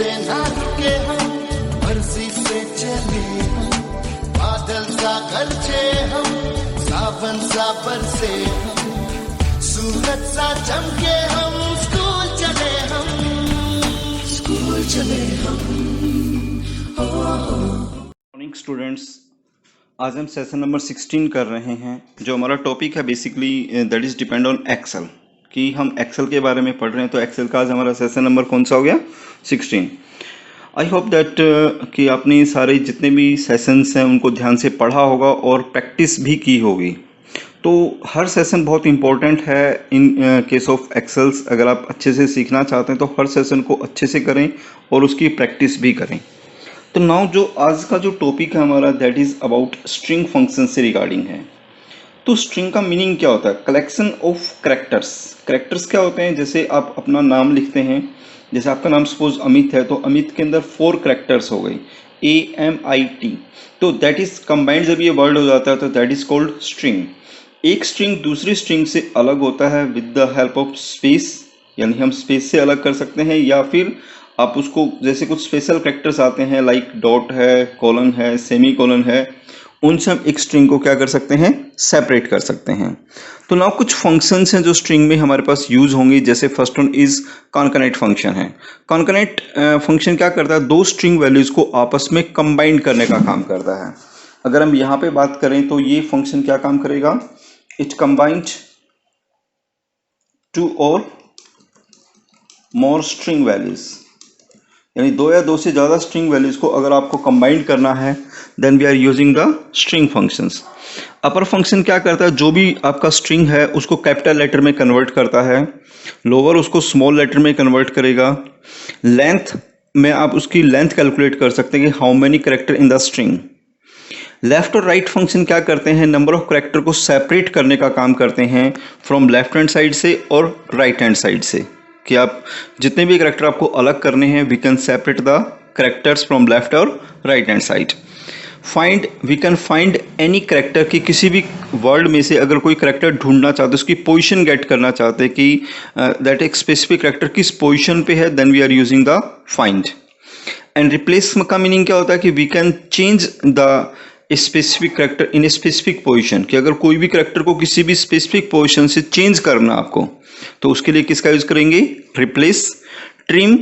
से ना रुके हम, मर्जी से चले हम, बादल सा गरजे हम, सावन सा बरसे हम, सूरज सा चमके हम, स्कूल चले हम, स्कूल चले हम। मॉर्निंग स्टूडेंट्स, आज हम सेशन नंबर 16 कर रहे हैं। जो हमारा टॉपिक है basically that is depend on Excel, कि हम एक्सेल के बारे में पढ़ रहे हैं। तो एक्सेल का आज हमारा सेशन नंबर कौन सा हो गया? 16। आई होप दैट कि आपने सारे जितने भी सेशंस हैं उनको ध्यान से पढ़ा होगा और प्रैक्टिस भी की होगी। तो हर सेशन बहुत इंपॉर्टेंट है इन केस ऑफ एक्सेल्स। अगर आप अच्छे से सीखना चाहते हैं तो हर सेशन को अच्छे से करें और उसकी प्रैक्टिस भी करें। तो नाउ जो आज का जो टॉपिक है हमारा that is about string function से रिगार्डिंग है। तो स्ट्रिंग का मीनिंग क्या होता है? Collection of characters. कैरेक्टर्स क्या होते हैं? जैसे आप अपना नाम लिखते हैं, जैसे आपका नाम सपोज अमित है, तो अमित के अंदर 4 कैरेक्टर्स हो गए, AMIT। तो दैट इज कंबाइंड जब ये वर्ड हो जाता है तो दैट इज कॉल्ड स्ट्रिंग। एक स्ट्रिंग दूसरी स्ट्रिंग से अलग होता है with the help of space, यानी हम स्पेस से अलग कर सकते हैं, या फिर आप उसको जैसे कुछ स्पेशल कैरेक्टर्स आते हैं लाइक डॉट है, कोलन है, सेमी कोलन है, उनसे हम एक स्ट्रिंग को क्या कर सकते हैं? सेपरेट कर सकते हैं। तो नाउ कुछ फंक्शंस हैं जो स्ट्रिंग में हमारे पास यूज होंगे। जैसे फर्स्ट वन इज कॉन्कैटेनेट फंक्शन है। कॉन्कैटेनेट फंक्शन क्या करता है? दो स्ट्रिंग वैल्यूज को आपस में कंबाइन करने का काम करता है। अगर हम यहाँ पे बात करें तो ये फंक्शन क्या काम करेगा? इट कंबाइंड 2 और मोर स्ट्रिंग वैल्यूज, यानी 2 या 2 से ज़्यादा स्ट्रिंग वैल्यूज को अगर आपको कंबाइन करना है then we are using the string functions. Upper function क्या करता है? जो भी आपका स्ट्रिंग है उसको कैपिटल लेटर में कन्वर्ट करता है, लोअर उसको स्मॉल लेटर में कन्वर्ट करेगा। लेंथ में आप उसकी लेंथ कैलकुलेट कर सकते हैं कि how many character in the string. Left और राइट फंक्शन क्या करते हैं? नंबर ऑफ कैरेक्टर को सेपरेट करने का काम करते हैं फ्रॉम लेफ्ट हैंड साइड से और राइट हैंड साइड से, कि आप जितने भी कैरेक्टर आपको अलग करने हैं we can separate the characters from left और right hand side. Find, we can find any character, की किसी भी वर्ड में से अगर कोई कैरेक्टर ढूंढना चाहते हैं, उसकी पोजीशन गेट करना चाहते हैं कि दैट एक स्पेसिफिक कैरेक्टर किस पोजीशन पे है, then we are using the find. And replace का मीनिंग क्या होता है? कि we can change the specific character in specific position, कि अगर कोई भी कैरेक्टर को किसी भी स्पेसिफिक पोजीशन से चेंज करना आपको तो उसके लिए किसका यूज करेंगे? रिप्लेस। ट्रिम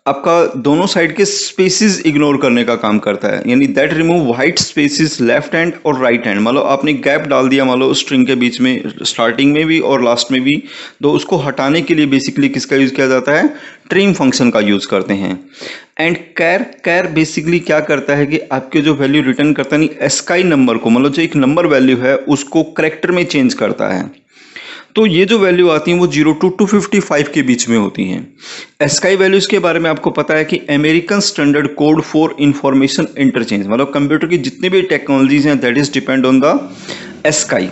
आपका दोनों साइड के स्पेसेस इग्नोर करने का काम करता है, यानी that remove white spaces left hand और राइट हैंड। मान लो आपने गैप डाल दिया, मान लो स्ट्रिंग के बीच में, स्टार्टिंग में भी और लास्ट में भी, तो उसको हटाने के लिए बेसिकली किसका यूज किया जाता है? ट्रिम फंक्शन का यूज करते हैं। एंड कैर, कैर बेसिकली क्या करता है कि आपके जो वैल्यू रिटर्न करता है, नहीं एस्काई नंबर को, मतलब जो एक नंबर वैल्यू है उसको कैरेक्टर में चेंज करता है। तो ये जो वैल्यू आती हैं वो 0 to 255 के बीच में होती हैं। एस्काई वैल्यूज के बारे में आपको पता है कि American standard code for information interchange, मतलब कंप्यूटर की जितनी भी टेक्नोलॉजीज हैं that is depend on the ASCII.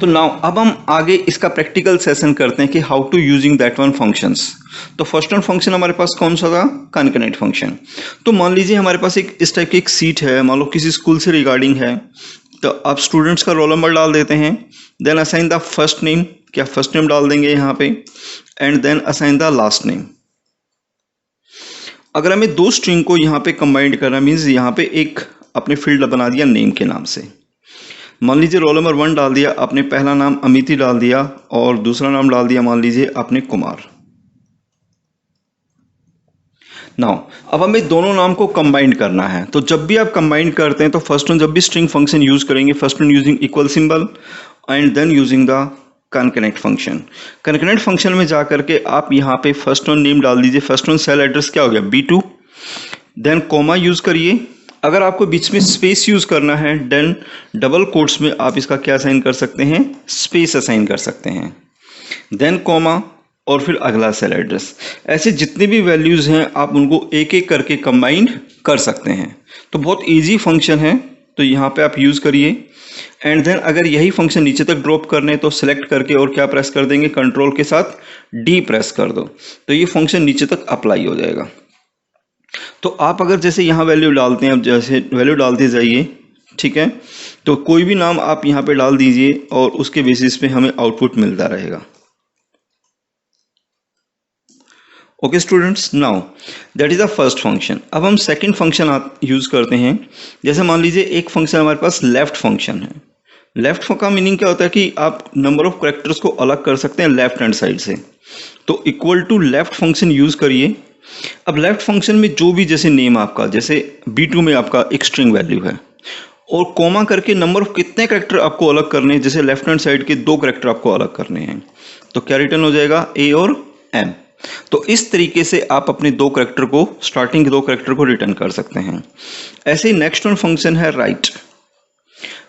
तो नाउ अब हम आगे इसका प्रैक्टिकल सेशन करते हैं कि how to using that one functions. तो फर्स्ट वन फंक्शन हमारे पास कौन सा था? Concatenate function. तो मान लीजिए हमारे पास एक इस टाइप की एक सीट है, मान लो किसी स्कूल से रिगार्डिंग है, तो आप स्टूडेंट्स का रोल नंबर डाल देते हैं, then assign the first name, क्या फर्स्ट नेम डाल देंगे यहाँ पे, and then assign the last name. अगर हमें 2 स्ट्रिंग को यहाँ पे कंबाइंड करना मीन्स यहाँ पे एक अपने फील्ड बना दिया नेम के नाम से। मान लीजिए रोल नंबर 1 डाल दिया आपने, पहला नाम अमिति डाल दिया और दूसरा नाम डाल दिया मान लीजिए आपने कुमार। नाउ अब हमें दोनों नाम को कंबाइन करना है। तो जब भी आप कंबाइन करते हैं तो फर्स्ट वन जब भी स्ट्रिंग फंक्शन यूज करेंगे, first one using equal symbol and then using the concatenate function. Concatenate function में जाकर के आप यहाँ पे फर्स्ट वन नेम डाल दीजिए, फर्स्ट वन सेल एड्रेस क्या हो गया? B2, देन कोमा यूज करिए। अगर आपको बीच में स्पेस यूज करना है देन डबल कोट्स में आप इसका क्या असाइन कर सकते हैं? स्पेस असाइन कर सकते हैं, देन कोमा और फिर अगला सेल एड्रेस। ऐसे जितने भी वैल्यूज हैं आप उनको एक एक करके कंबाइन कर सकते हैं। तो बहुत इजी फंक्शन है, तो यहाँ पे आप यूज करिए। एंड देन अगर यही फंक्शन नीचे तक ड्रॉप करने हैं तो सेलेक्ट करके और क्या प्रेस कर देंगे? कंट्रोल के साथ D प्रेस कर दो, तो ये फंक्शन नीचे तक अप्लाई हो जाएगा। तो आप अगर जैसे यहाँ वैल्यू डालते हैं, अब जैसे वैल्यू डालते जाइए, ठीक है, तो कोई भी नाम आप यहाँ पे डाल दीजिए और उसके बेसिस पे हमें आउटपुट मिलता रहेगा। Okay students, now that is the first function. अब हम सेकंड फंक्शन यूज करते हैं। जैसे मान लीजिए एक फंक्शन हमारे पास लेफ्ट फंक्शन है। लेफ्ट का मीनिंग क्या होता है कि आप नंबर ऑफ कैरेक्टर्स को अलग कर सकते हैं लेफ्ट हैंड साइड से। तो equal to left function use करिए। अब लेफ्ट फंक्शन में जो भी जैसे नेम आपका, जैसे B2 में आपका एक स्ट्रिंग वैल्यू है और कोमा करके नंबर ऑफ कितने कैरेक्टर आपको अलग करने हैं, जैसे लेफ्ट हैंड साइड के 2 कैरेक्टर आपको अलग करने हैं, तो क्या रिटर्न हो जाएगा, A और M। तो इस तरीके से आप अपने 2 कैरेक्टर को, स्टार्टिंग के 2 कैरेक्टर को रिटर्न कर सकते हैं। ऐसे ही नेक्स्ट वन फंक्शन है राइट।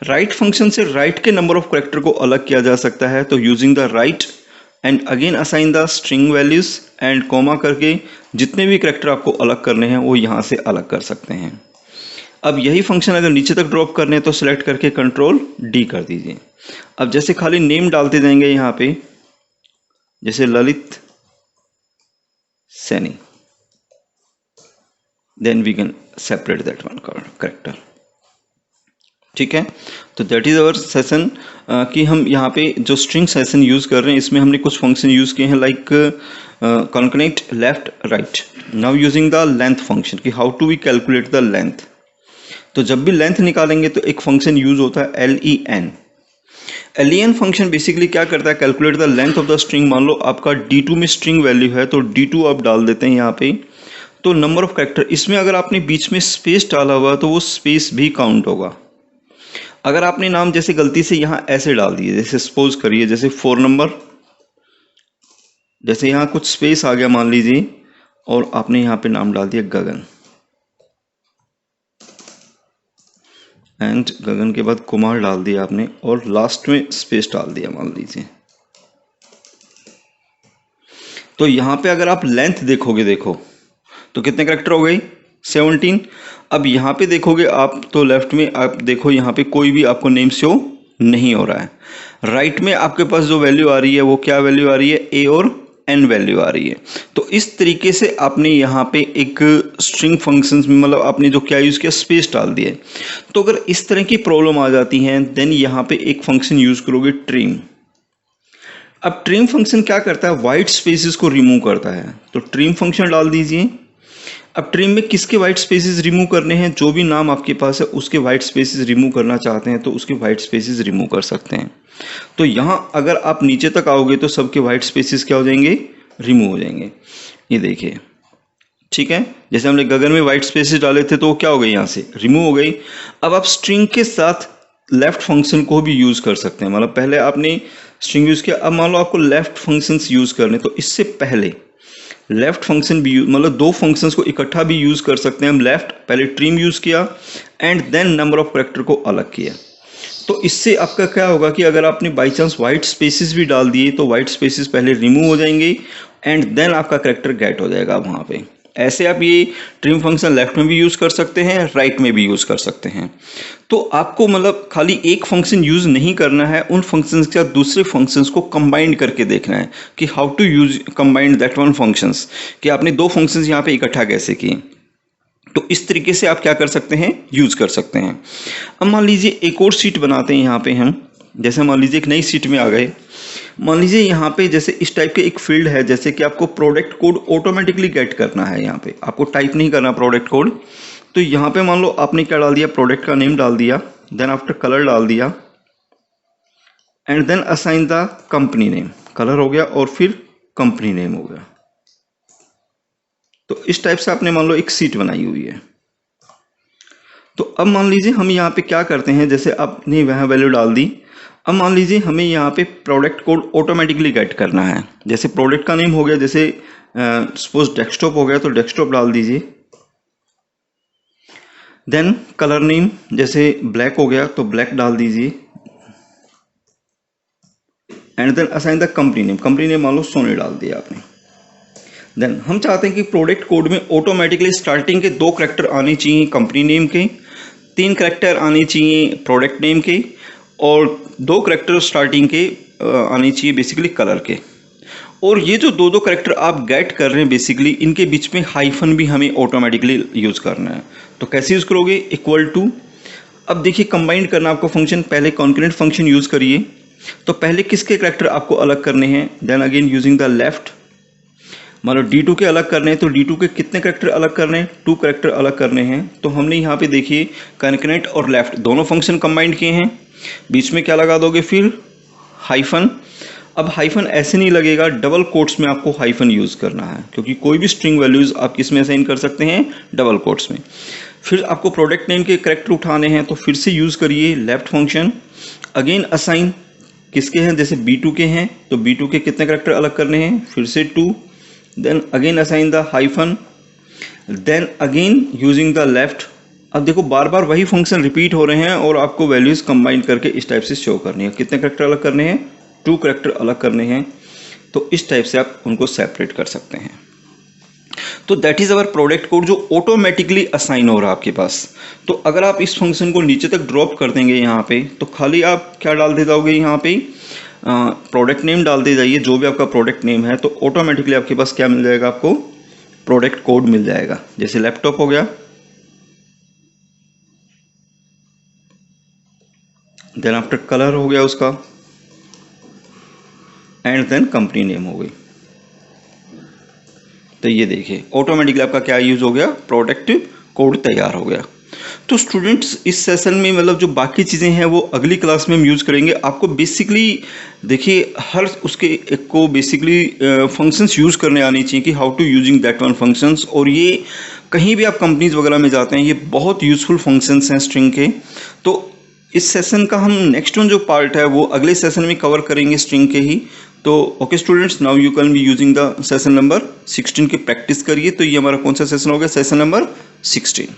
राइट फंक्शन से राइट के नंबर ऑफ कैरेक्टर को अलग किया जा सकता है। तो using the right and again assign the string values and comma करके जितने भी कैरेक्टर आपको अलग करने हैं वो यहां से अलग कर सकते हैं। अब यही फंक्शन अगर नीचे तक ड्रॉप करने हैं तो सिलेक्ट करके कंट्रोल D कर दीजिए। अब जैसे खाली नेम डालते जाएंगे यहां पे, जैसे Lalit Saini, then we can separate that one character. ठीक है, तो दैट इज अवर सेशन कि हम यहाँ पे जो स्ट्रिंग सेशन यूज कर रहे हैं इसमें हमने कुछ फंक्शन यूज किए हैं like concatenate left right. Now using the length function कि how to we calculate the length. तो जब भी लेंथ निकालेंगे तो एक फंक्शन यूज होता है len। len फंक्शन बेसिकली क्या करता है, calculate the length of the string. मान लो आपका D2 में स्ट्रिंग वैल्यू है तो D2 आप डाल देते हैं यहाँ पे, तो नंबर ऑफ कैरेक्टर, इसमें अगर आपने बीच में स्पेस डाला हुआ तो वो स्पेस भी काउंट होगा। अगर आपने नाम जैसे गलती से यहाँ ऐसे डाल दिए, जैसे सपोज करिए जैसे 4 नंबर, जैसे यहाँ कुछ स्पेस आ गया मान लीजिए और आपने यहाँ पे नाम डाल दिया गगन, एंड गगन के बाद कुमार डाल दिया आपने और लास्ट में स्पेस डाल दिया मान लीजिए। तो यहाँ पे अगर आप लेंथ देखोगे, देखो तो कितने कैरेक्टर हो गई, 17। अब यहाँ पे देखोगे आप तो लेफ्ट में आप देखो यहाँ पे कोई भी आपको नेम शो नहीं हो रहा है। राइट में आपके पास जो वैल्यू आ रही है वो क्या वैल्यू आ रही है, A और N वैल्यू आ रही है। तो इस तरीके से आपने यहाँ पे एक स्ट्रिंग फंक्शंस में मतलब आपने जो क्या यूज किया, स्पेस डाल दिया। तो अगर इस तरह की प्रॉब्लम आ जाती है देन यहाँ पे एक फंक्शन यूज करोगे ट्रिम। अब ट्रिम फंक्शन क्या करता है, वाइट स्पेसेस को रिमूव करता है। तो ट्रिम फंक्शन डाल दीजिए। अब ट्रिम में किसके वाइट स्पेसेस रिमूव करने हैं, जो भी नाम आपके पास है उसके वाइट स्पेसेस रिमूव करना चाहते हैं तो उसके वाइट स्पेसेस रिमूव कर सकते हैं। तो यहाँ अगर आप नीचे तक आओगे तो सबके वाइट स्पेसेस क्या हो जाएंगे, रिमूव हो जाएंगे। ये देखिए, ठीक है, जैसे हमने गगन में वाइट स्पेसेस डाले थे तो वो क्या हो गई, यहाँ से रिमूव हो गई। अब आप स्ट्रिंग के साथ लेफ्ट फंक्शन को भी यूज कर सकते हैं। मतलब पहले आपने स्ट्रिंग यूज किया, अब मान लो आपको लेफ्ट फंक्शंस यूज करने, तो इससे पहले लेफ्ट फंक्शन भी मतलब 2 फंक्शंस को इकट्ठा भी यूज कर सकते हैं हम। लेफ्ट पहले ट्रिम यूज किया and then number of character को अलग किया। तो इससे आपका क्या होगा कि अगर आपने बाई चांस वाइट स्पेसेस भी डाल दिए तो वाइट स्पेसेस पहले रिमूव हो जाएंगे एंड देन आपका कैरेक्टर गेट हो जाएगा वहां पे। ऐसे आप ये ट्रिम फंक्शन लेफ्ट में भी यूज कर सकते हैं, राइट में भी यूज कर सकते हैं। तो आपको मतलब खाली एक फंक्शन यूज नहीं करना है, उन फंक्शंस के साथ दूसरे फंक्शंस को कंबाइन करके देखना है कि how to use combine that one functions, कि आपने 2 फंक्शंस यहाँ पे इकट्ठा कैसे किए। तो इस तरीके से आप क्या कर सकते हैं, यूज कर सकते हैं। अब मान लीजिए एक और सीट बनाते हैं यहाँ पे हम। जैसे मान लीजिए एक नई सीट में आ गए, मान लीजिए यहाँ पे जैसे इस टाइप के एक फील्ड है, जैसे कि आपको प्रोडक्ट कोड ऑटोमेटिकली गेट करना है। यहाँ पे आपको टाइप नहीं करना प्रोडक्ट कोड। तो यहाँ पे मान लो आपने क्या डाल दिया, प्रोडक्ट का नेम डाल दिया, देन आफ्टर कलर डाल दिया and then assign the company name. Colour हो गया और फिर कंपनी नेम हो गया। तो इस टाइप से आपने मान लो एक सीट बनाई हुई है। तो अब मान लीजिए हम यहाँ पे क्या करते हैं, जैसे आपने वहाँ वैल्यू डाल दी। अब मान लीजिए हमें यहाँ पे प्रोडक्ट कोड ऑटोमेटिकली गेट करना है। जैसे प्रोडक्ट का नेम हो गया, जैसे सपोज डेस्कटॉप हो गया तो डेस्कटॉप डाल दीजिए। देन कलर नेम जैसे ब्लैक हो गया तो ब्लैक डाल दीजिए and then assign the company name. Company name मान लो सोनी डाल दिया आपने। देन हम चाहते हैं कि प्रोडक्ट कोड में ऑटोमेटिकली स्टार्टिंग के 2 कैरेक्टर आने चाहिए कंपनी नेम के, 3 कैरेक्टर आने चाहिए प्रोडक्ट नेम के और 2 कैरेक्टर स्टार्टिंग के आने चाहिए बेसिकली कलर के। और ये जो 2 कैरेक्टर आप गेट कर रहे हैं बेसिकली इनके बीच में हाइफन भी हमें ऑटोमेटिकली यूज करना है। तो कैसे यूज करोगे, इक्वल टू। अब देखिए कंबाइन करना आपको फंक्शन, पहले कॉन्करेंट फंक्शन यूज करिए। तो पहले किसके कैरेक्टर आपको अलग करने हैं, then again using the left. मान लो D2 के अलग करने हैं तो D2 के कितने करेक्टर अलग करने हैं, 2 करेक्टर अलग करने हैं। तो हमने यहाँ पे देखिए कॉन्करेंट और लेफ्ट दोनों फंक्शन कंबाइंड किए हैं। बीच में क्या लगा दोगे फिर, हाइफन। अब हाइफन ऐसे नहीं लगेगा, डबल कोट्स में आपको हाइफन यूज करना है, क्योंकि कोई भी स्ट्रिंग वैल्यूज आप किस में असाइन कर सकते हैं, डबल कोट्स में। फिर आपको प्रोडक्ट नेम के करेक्टर उठाने हैं तो फिर से यूज करिए लेफ्ट फंक्शन। अगेन असाइन किसके हैं, जैसे B2 के हैं तो B2 के कितने करेक्टर अलग करने हैं, फिर से 2। Then again assign the hyphen, then again using the left. अब देखो बार बार वही फंक्शन रिपीट हो रहे हैं और आपको वैल्यूज कंबाइन करके इस टाइप से शो करनी है। कितने करेक्टर अलग करने हैं, 2 करेक्टर अलग करने हैं। तो इस टाइप से आप उनको सेपरेट कर सकते हैं। तो that is our product code जो ऑटोमेटिकली असाइन हो रहा है आपके पास। तो अगर आप इस फंक्शन को नीचे तक ड्रॉप कर देंगे यहाँ पे, तो खाली आप क्या डाल दे जाओगे यहाँ पे, प्रोडक्ट नेम डाल दे जाइए, जो भी आपका प्रोडक्ट नेम है, तो ऑटोमेटिकली आपके पास क्या मिल जाएगा, आपको प्रोडक्ट कोड मिल जाएगा। जैसे लैपटॉप हो गया, देन आफ्टर कलर हो गया उसका, एंड देन कंपनी नेम हो गई। तो ये देखिए ऑटोमेटिकली आपका क्या यूज हो गया, प्रोडक्ट कोड तैयार हो गया। तो स्टूडेंट्स इस सेशन में मतलब जो बाकी चीज़ें हैं वो अगली क्लास में हम यूज़ करेंगे। आपको बेसिकली देखिए हर उसके एक को बेसिकली फंक्शंस यूज़ करने आनी चाहिए कि how to using that one functions. और ये कहीं भी आप कंपनीज वगैरह में जाते हैं, ये बहुत यूजफुल फंक्शंस हैं स्ट्रिंग के। तो इस सेशन का हम नेक्स्ट वन जो पार्ट है वो अगले सेशन में कवर करेंगे स्ट्रिंग के ही। तो okay students, now you can be using the session number 16 की प्रैक्टिस करिए। तो ये हमारा कौन सा सेशन हो गया, सेशन नंबर 16।